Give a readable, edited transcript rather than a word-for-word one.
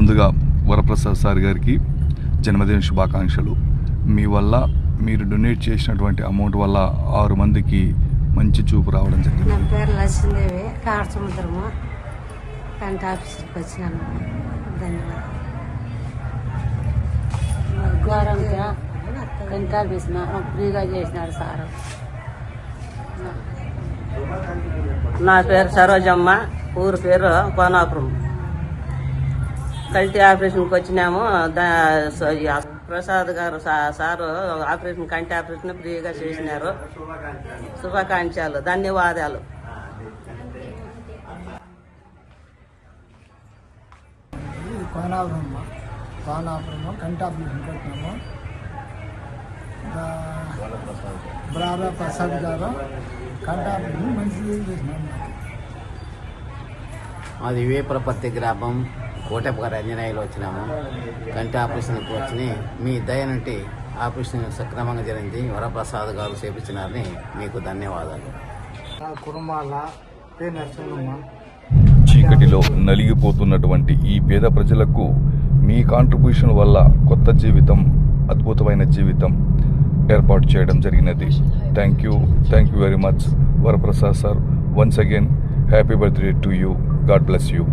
ముందుగా వరప్రసాద్ సార్ గారికి జన్మదిన శుభాకాంక్షలు. మీ వల్ల మీరు డొనేట్ చేసినటువంటి అమౌంట్ వల్ల 6 మందికి మంచి చూపు రావడం జరిగింది. నా పేరు లక్ష్మీదేవి, కాడ సముద్రము కంట ఆఫీస్కి వచ్చినాను. ధన్యవాదాలు. ఘోరంగా కంట ఆఫీస్ ఫ్రీగా చేసినాడు సారు. నా పేరు సరోజమ్మ, ఊరు పేరు కోనాపురం. కంటి ఆపరేషన్కి వచ్చినాము. ప్రసాద్ గారు సారు ఆపరేషన్, కంటి ఆపరేషన్ ఫ్రీగా చేసినారు. శుభాకాంక్షలు, ధన్యవాదాలు. కోనాపురము కంటి ఆపరేషన్ పెట్టినాము. బ్రారా ప్రసాద్ గారు కంటి ఆపరేషన్ మంచిగా చేసినాము. మాది వేపురపర్తి గ్రామం కోటెపగారి అంజనేయులు వచ్చినాము. కంటి ఆపరేషన్కి వచ్చి మీ దయ నుండి ఆపరేషన్ సక్రమంగా జరిగింది. వరప్రసాద్ గారు చేపించినారని మీకు ధన్యవాదాలు. చీకటిలో నలిగిపోతున్నటువంటి ఈ పేద ప్రజలకు మీ కాంట్రిబ్యూషన్ వల్ల కొత్త జీవితం, అద్భుతమైన జీవితం ఏర్పాటు చేయడం జరిగినది. Thank you very much Varaprasad sir. Once again happy birthday to you. God bless you.